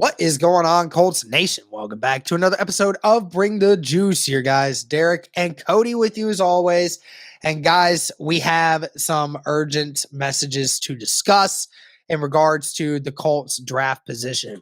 What is going on, Colts Nation? Welcome back to another episode of Bring the Juice here, guys. Derek and Cody with you as always. And guys, we have some urgent messages to discuss in regards to the Colts draft position.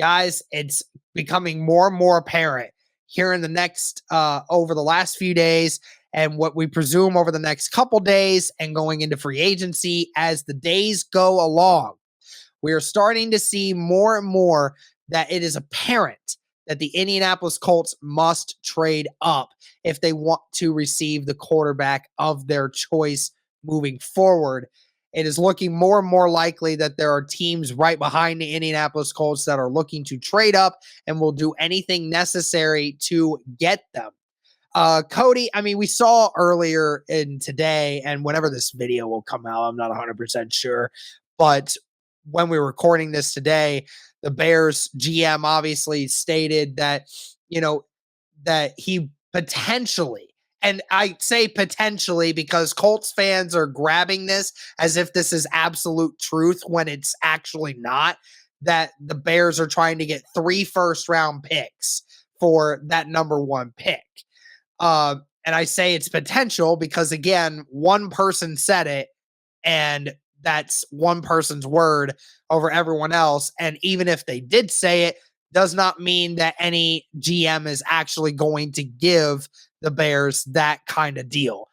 Guys, it's becoming more and more apparent here in the next, over the last few days, and what we presume over the next couple days and going into free agency as the days go along. We are starting to see more and more that it is apparent that the Indianapolis Colts must trade up if they want to receive the quarterback of their choice moving forward. It is looking more and more likely that there are teams right behind the Indianapolis Colts that are looking to trade up and will do anything necessary to get them. Cody, I mean, we saw earlier in today, and whenever this video will come out, I'm not 100% sure, but when we were recording this today, the Bears GM obviously stated that, that he potentially, and I say potentially because Colts fans are grabbing this as if this is absolute truth when it's actually not, that the Bears are trying to get 3 first-round picks for that number 1 pick. And I say it's potential because, again, one person said it, and that's one person's word over everyone else. And even if they did say it, does not mean that any GM is actually going to give the Bears that kind of deal.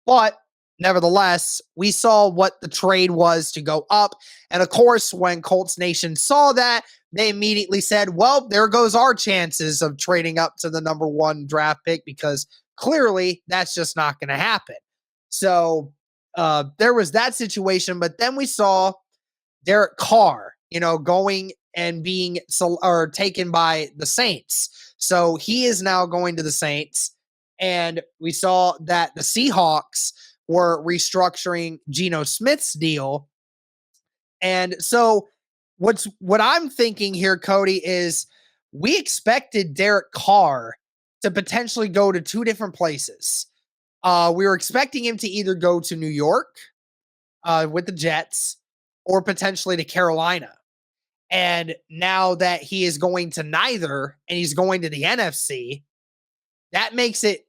But nevertheless, we saw what the trade was to go up. And of course, when Colts Nation saw that, they immediately said, well, there goes our chances of trading up to the number 1 draft pick, because clearly that's just not going to happen. So there was that situation, but then we saw Derek Carr, going and being taken by the Saints. So he is now going to the Saints, and we saw that the Seahawks were restructuring Geno Smith's deal. And so what I'm thinking here, Cody, is we expected Derek Carr to potentially go to 2 different places. We were expecting him to either go to New York with the Jets or potentially to Carolina. And now that he is going to neither and he's going to the NFC, that makes it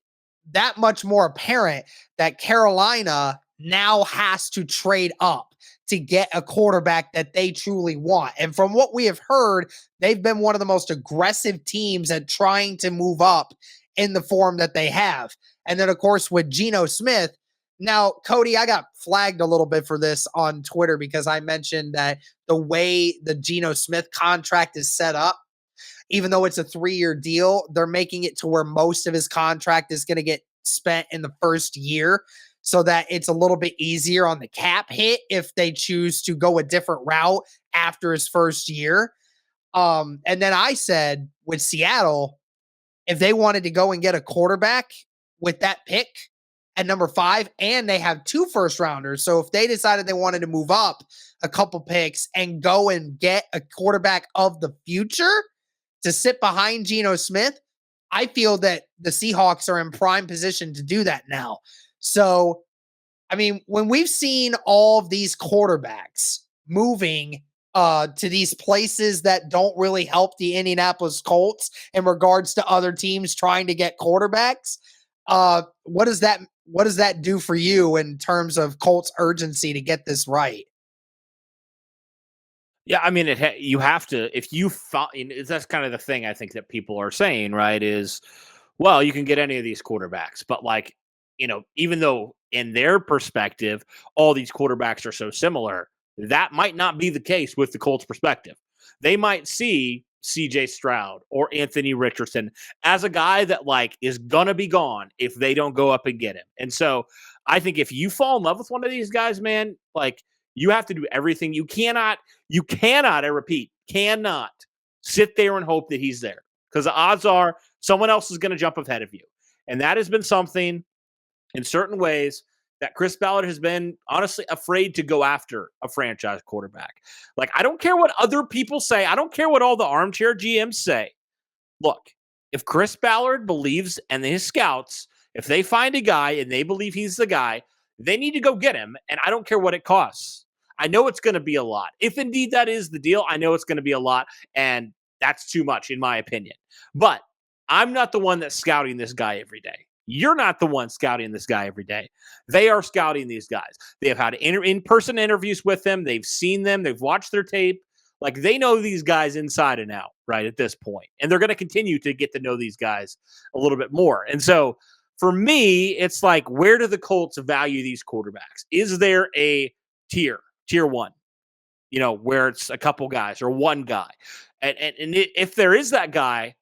that much more apparent that Carolina now has to trade up to get a quarterback that they truly want. And from what we have heard, they've been one of the most aggressive teams at trying to move up in the form that they have. And then, of course, with Geno Smith. Now, Cody, I got flagged a little bit for this on Twitter because I mentioned that the way the Geno Smith contract is set up, even though it's a 3-year deal, they're making it to where most of his contract is going to get spent in the first year, so that it's a little bit easier on the cap hit if they choose to go a different route after his first year. And then I said with Seattle, if they wanted to go and get a quarterback with that pick at number 5, and they have 2 first-rounders, so if they decided they wanted to move up a couple picks and go and get a quarterback of the future to sit behind Geno Smith, I feel that the Seahawks are in prime position to do that now. So, I mean, when we've seen all of these quarterbacks moving to these places that don't really help the Indianapolis Colts in regards to other teams trying to get quarterbacks, what does that do for you in terms of Colts urgency to get this right? Yeah, I mean, you have to, if you find, that's kind of the thing I think that people are saying, right? Is, well, you can get any of these quarterbacks, but even though in their perspective, all these quarterbacks are so similar, that might not be the case with the Colts perspective. They might see CJ Stroud or Anthony Richardson as a guy that is going to be gone if they don't go up and get him. And so I think if you fall in love with one of these guys, man, you have to do everything. You cannot, I repeat, cannot sit there and hope that he's there, because the odds are someone else is going to jump ahead of you. And that has been something in certain ways that Chris Ballard has been honestly afraid to go after a franchise quarterback. I don't care what other people say. I don't care what all the armchair GMs say. Look, if Chris Ballard believes, and his scouts, if they find a guy and they believe he's the guy, they need to go get him. And I don't care what it costs. I know it's going to be a lot. If indeed that is the deal, I know it's going to be a lot. And That's too much, in my opinion. But I'm not the one that's scouting this guy every day. You're not the one scouting this guy every day. They are scouting these guys. They have had in-person interviews with them. They've seen them. They've watched their tape. Like, they know these guys inside and out, right, at this point. And they're going to continue to get to know these guys a little bit more. And so for me, it's like, where do the Colts value these quarterbacks? Is there a tier one, where it's a couple guys or one guy? And if there is that guy,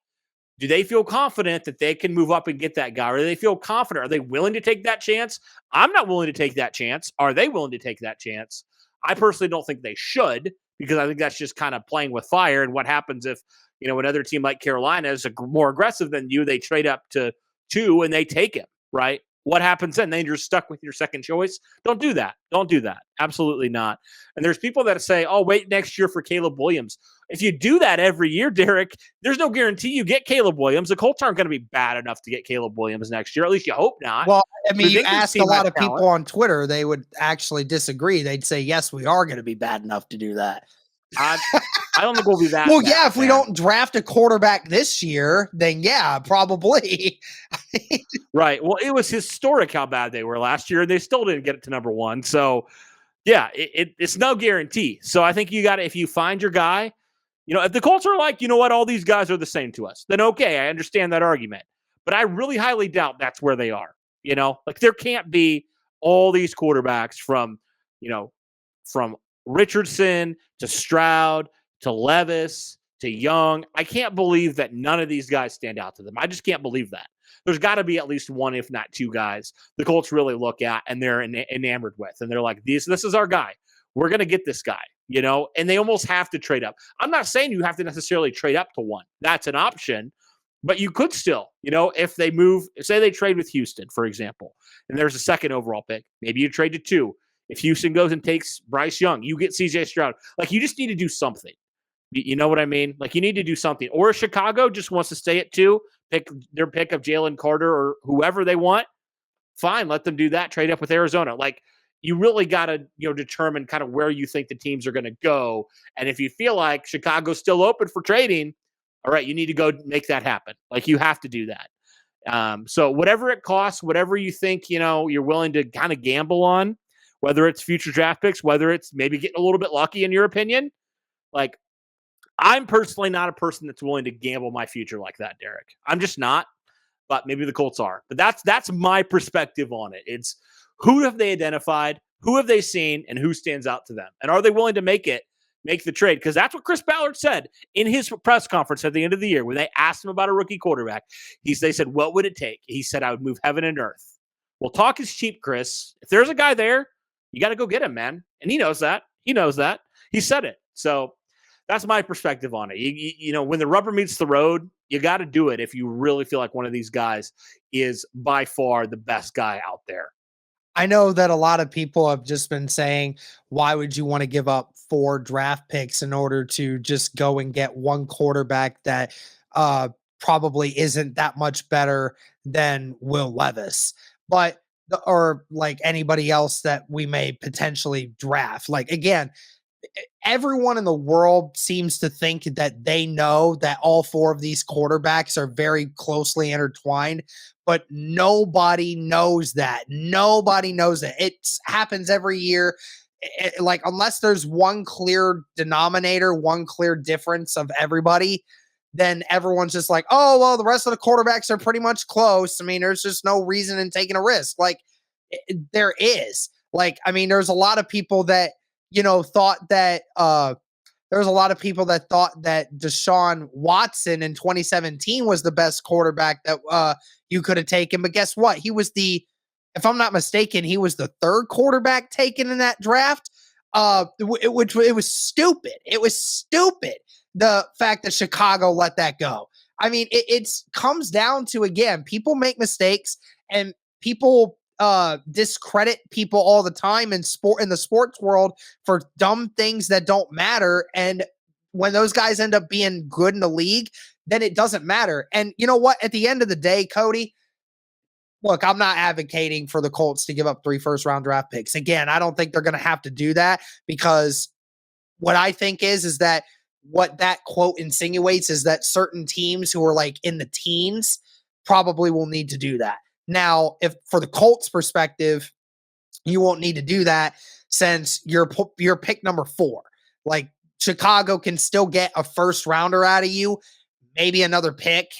do they feel confident that they can move up and get that guy? Or do they feel confident? Are they willing to take that chance? I'm not willing to take that chance. Are they willing to take that chance? I personally don't think they should, because I think that's just kind of playing with fire. And what happens if, another team like Carolina is more aggressive than you, they trade up to 2 and they take him, right? What happens then? Then you're stuck with your second choice. Don't do that. Don't do that. Absolutely not. And there's people that say, oh, wait next year for Caleb Williams. If you do that every year, Derek, there's no guarantee you get Caleb Williams. The Colts aren't going to be bad enough to get Caleb Williams next year. At least you hope not. Well, I mean, you ask a lot of people on Twitter, they would actually disagree. They'd say, yes, we are going to be bad enough to do that. I don't think we'll be that well, bad, yeah, if we don't draft a quarterback this year, then yeah, probably. Right. Well, it was historic how bad they were last year, and they still didn't get it to number 1. So, yeah, it's no guarantee. So I think you got to, if you find your guy, if the Colts are like, what, all these guys are the same to us, then okay, I understand that argument. But I really highly doubt that's where they are. Like, there can't be all these quarterbacks from Richardson to Stroud to Levis to Young. I can't believe that none of these guys stand out to them. I just can't believe that. There's got to be at least one, if not 2 guys the Colts really look at and they're enamored with. And they're like, this is our guy. We're going to get this guy, and they almost have to trade up. I'm not saying you have to necessarily trade up to 1. That's an option, but you could still, if they move, say they trade with Houston, for example, and there's a second overall pick, maybe you trade to 2. If Houston goes and takes Bryce Young, you get CJ Stroud. Like, you just need to do something. You know what I mean? Like, you need to do something. Or if Chicago just wants to stay at 2, pick their pick of Jalen Carter or whoever they want, fine, let them do that. Trade up with Arizona. Like, you really got to, determine kind of where you think the teams are going to go. And if you feel like Chicago's still open for trading, all right, you need to go make that happen. Like, you have to do that. So whatever it costs, whatever you think, you're willing to kind of gamble on, whether it's future draft picks, whether it's maybe getting a little bit lucky in your opinion, like, I'm personally not a person that's willing to gamble my future like that, Derek. I'm just not, but maybe the Colts are. But that's my perspective on it. It's, who have they identified, who have they seen, and who stands out to them? And are they willing to make the trade? Because that's what Chris Ballard said in his press conference at the end of the year when they asked him about a rookie quarterback. They said, what would it take? He said, I would move heaven and earth. Well, talk is cheap, Chris. If there's a guy there, you got to go get him, man. And he knows that. He said it. So that's my perspective on it. When the rubber meets the road, you got to do it if you really feel like one of these guys is by far the best guy out there. I know that a lot of people have just been saying, why would you want to give up 4 draft picks in order to just go and get one quarterback that probably isn't that much better than Will Levis? But or like anybody else that we may potentially draft. Like, again, everyone in the world seems to think that they know that all 4 of these quarterbacks are very closely intertwined, but nobody knows that. Nobody knows it. It happens every year. Like, unless there's one clear denominator, one clear difference of everybody, then everyone's just like, oh, well, the rest of the quarterbacks are pretty much close. I mean, there's just no reason in taking a risk. Like, there is. Like, I mean, there's a lot of people that, thought that there's a lot of people that thought that Deshaun Watson in 2017 was the best quarterback that you could have taken. But guess what? He was if I'm not mistaken, he was the 3rd quarterback taken in that draft. Which it was stupid. It was stupid. The fact that Chicago let that go. I mean, it comes down to, again, people make mistakes and people discredit people all the time in the sports world for dumb things that don't matter. And when those guys end up being good in the league, then it doesn't matter. And you know what? At the end of the day, Cody, look, I'm not advocating for the Colts to give up 3 first-round draft picks. Again, I don't think they're going to have to do that, because what I think is that what that quote insinuates is that certain teams who are like in the teens probably will need to do that. Now, if for the Colts perspective, you won't need to do that since you're pick number 4. Like Chicago can still get a first rounder out of you, maybe another pick,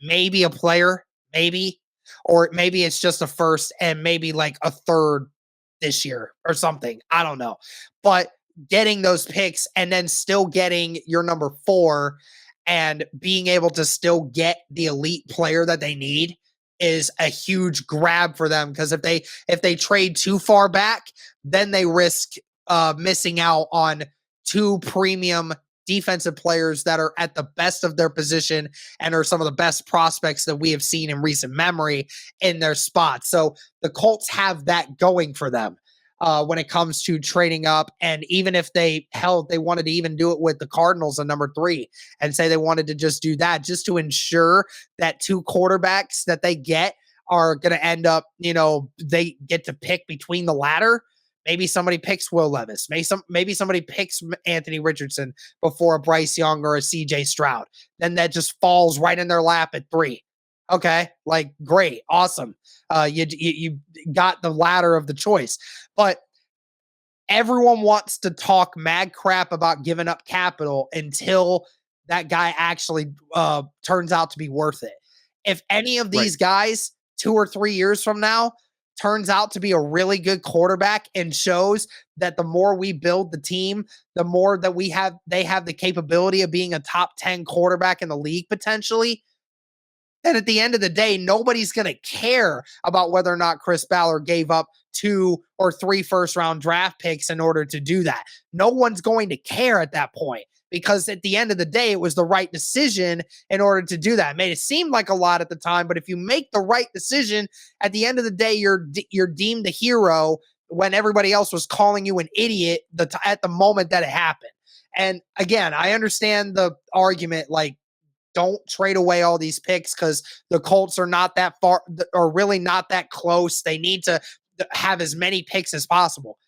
maybe a player, maybe, or maybe it's just a first and maybe like a third this year or something. I don't know. But getting those picks and then still getting your number 4 and being able to still get the elite player that they need is a huge grab for them, because if they trade too far back, then they risk missing out on 2 premium defensive players that are at the best of their position and are some of the best prospects that we have seen in recent memory in their spots. So the Colts have that going for them when it comes to trading up. And even if they wanted to even do it with the Cardinals on number 3 and say they wanted to just do that, just to ensure that 2 quarterbacks that they get are going to end up, they get to pick between the latter. Maybe somebody picks Will Levis. Maybe somebody picks Anthony Richardson before a Bryce Young or a CJ Stroud. Then that just falls right in their lap at 3. Okay, like great, awesome. You got the ladder of the choice, but everyone wants to talk mad crap about giving up capital until that guy actually turns out to be worth it. If any of these guys 2 or 3 years from now turns out to be a really good quarterback and shows that the more we build the team, the more that they have the capability of being a top 10 quarterback in the league potentially, then at the end of the day, nobody's going to care about whether or not Chris Ballard gave up 2 or 3 first-round draft picks in order to do that. No one's going to care at that point, because at the end of the day, it was the right decision in order to do that. It made it seem like a lot at the time, but if you make the right decision, at the end of the day, you're deemed a hero when everybody else was calling you an idiot at the moment that it happened. And again, I understand the argument, like, don't trade away all these picks because the Colts are not that far, or really not that close. They need to have as many picks as possible.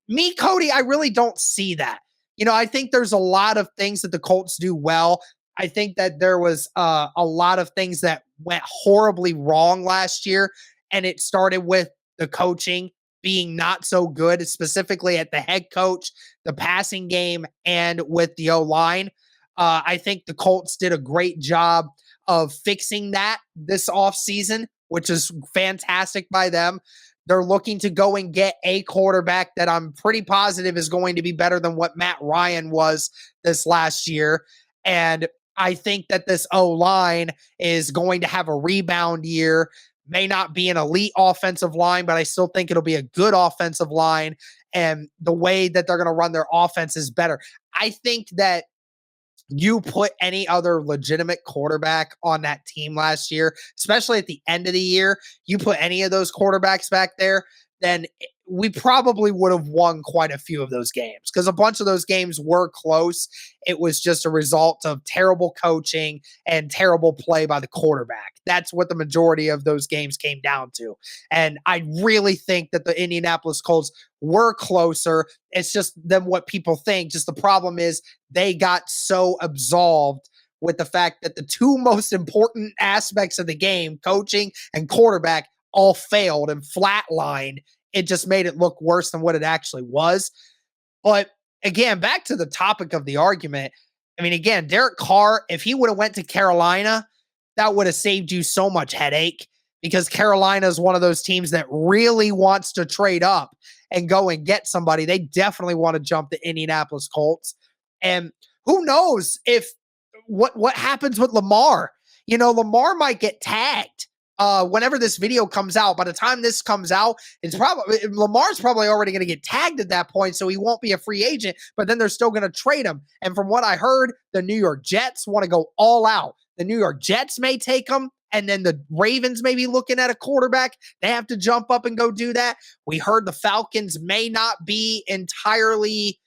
Me, Cody, I really don't see that. I think there's a lot of things that the Colts do well. I think that there was a lot of things that went horribly wrong last year, and it started with the coaching being not so good, specifically at the head coach, the passing game, and with the O-line. I think the Colts did a great job of fixing that this offseason, which is fantastic by them. They're looking to go and get a quarterback that I'm pretty positive is going to be better than what Matt Ryan was this last year. And I think that this O-line is going to have a rebound year. May not be an elite offensive line, but I still think it'll be a good offensive line. And the way that they're going to run their offense is better. I think that you put any other legitimate quarterback on that team last year, especially at the end of the year, you put any of those quarterbacks back there, then we probably would have won quite a few of those games, because a bunch of those games were close. It was just a result of terrible coaching and terrible play by the quarterback. That's what the majority of those games came down to. And I really think that the Indianapolis Colts were closer. It's just than what people think. Just the problem is they got so absolved with the fact that the 2 most important aspects of the game, coaching and quarterback, all failed and flatlined. It just made it look worse than what it actually was. But again, back to the topic of the argument. I mean, again, Derek Carr, if he would have went to Carolina, that would have saved you so much headache, because Carolina is one of those teams that really wants to trade up and go and get somebody. They definitely want to jump the Indianapolis Colts. And who knows if what happens with Lamar. Lamar might get tagged whenever this video comes out. By the time this comes out, Lamar's probably already going to get tagged at that point, so he won't be a free agent, but then they're still going to trade him. And from what I heard, the New York Jets want to go all out. The New York Jets may take him, and then the Ravens may be looking at a quarterback. They have to jump up and go do that. We heard the Falcons may not be entirely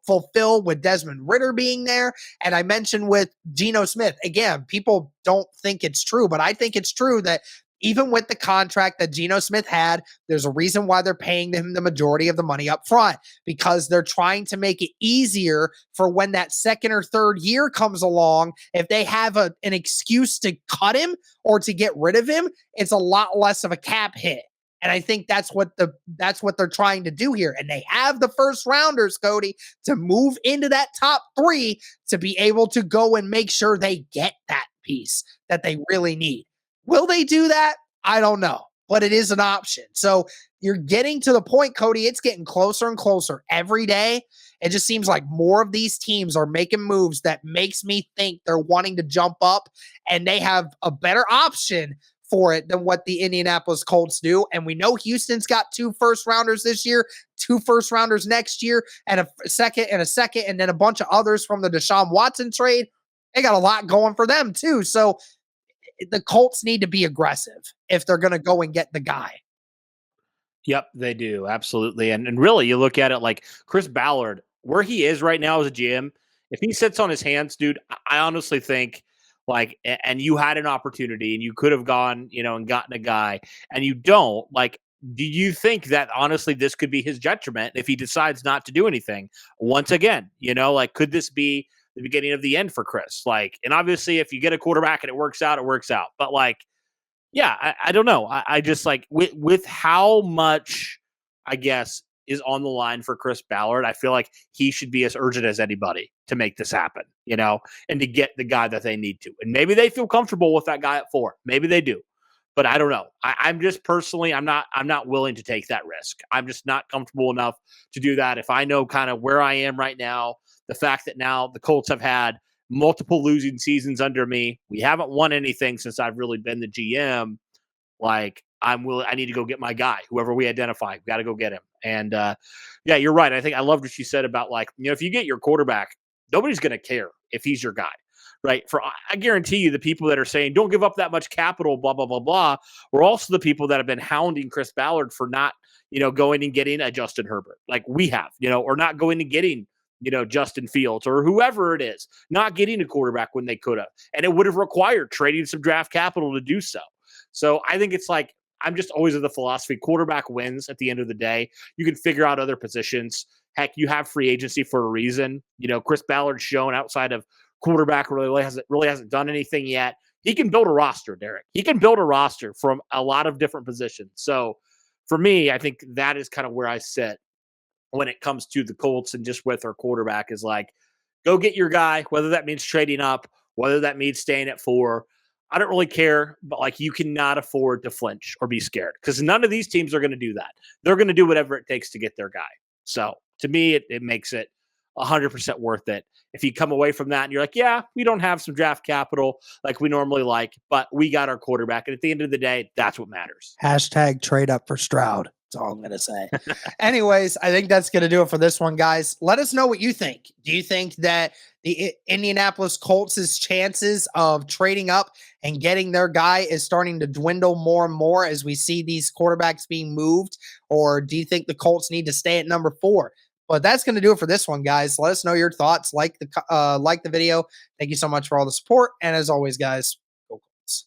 fulfilled with Desmond Ridder being there. And I mentioned with Geno Smith, again, people don't think it's true, but I think it's true that even with the contract that Geno Smith had, there's a reason why they're paying him the majority of the money up front, because they're trying to make it easier for when that second or third year comes along. If they have an excuse to cut him or to get rid of him, it's a lot less of a cap hit. And I think that's what they're trying to do here. And they have the first rounders, Cody, to move into that top 3 to be able to go and make sure they get that piece that they really need. Will they do that? I don't know, but it is an option. So you're getting to the point, Cody, it's getting closer and closer every day. It just seems like more of these teams are making moves that makes me think they're wanting to jump up, and they have a better option for it than what the Indianapolis Colts do. And we know Houston's got 2 first rounders this year, 2 first rounders next year, and a second, and then a bunch of others from the Deshaun Watson trade. They got a lot going for them too. So the Colts need to be aggressive if they're going to go and get the guy. Yep, they do. Absolutely. And really, you look at it like Chris Ballard, where he is right now as a GM, if he sits on his hands, dude, I honestly think like, and you had an opportunity and you could have gone, and gotten a guy, and you don't, like, do you think that honestly this could be his detriment if he decides not to do anything once again? Like, could this be the beginning of the end for Chris? Like, and obviously if you get a quarterback and it works out, it works out. But like, yeah, I don't know. I just like with how much, I guess, is on the line for Chris Ballard, I feel like he should be as urgent as anybody to make this happen, and to get the guy that they need to. And maybe they feel comfortable with that guy at 4. Maybe they do. But I don't know. I'm just personally, I'm not willing to take that risk. I'm just not comfortable enough to do that. If I know kind of where I am right now, the fact that now the Colts have had multiple losing seasons under me, we haven't won anything since I've really been the GM. Like, I need to go get my guy, whoever we identify. Got to go get him. And yeah, you're right. I think I loved what you said about, like, if you get your quarterback, nobody's going to care if he's your guy, right? I guarantee you the people that are saying, don't give up that much capital, blah, blah, blah, blah, were also the people that have been hounding Chris Ballard for not, going and getting a Justin Herbert like we have, or not going and getting, Justin Fields or whoever it is, not getting a quarterback when they could have. And it would have required trading some draft capital to do so. So I think it's like, I'm just always of the philosophy, quarterback wins at the end of the day. You can figure out other positions. Heck, you have free agency for a reason. Chris Ballard's shown outside of quarterback really hasn't done anything yet. He can build a roster, Derek. He can build a roster from a lot of different positions. So for me, I think that is kind of where I sit when it comes to the Colts and just with our quarterback is like, go get your guy, whether that means trading up, whether that means staying at 4. I don't really care, but like, you cannot afford to flinch or be scared because none of these teams are going to do that. They're going to do whatever it takes to get their guy. So to me, it makes it 100% worth it. If you come away from that and you're like, yeah, we don't have some draft capital like we normally like, but we got our quarterback. And at the end of the day, that's what matters. Hashtag trade up for Stroud. That's all I'm going to say. Anyways, I think that's going to do it for this one, guys. Let us know what you think. Do you think that the Indianapolis Colts' chances of trading up and getting their guy is starting to dwindle more and more as we see these quarterbacks being moved? Or do you think the Colts need to stay at number 4? But that's going to do it for this one, guys. Let us know your thoughts. Like the video. Thank you so much for all the support. And as always, guys, go Colts.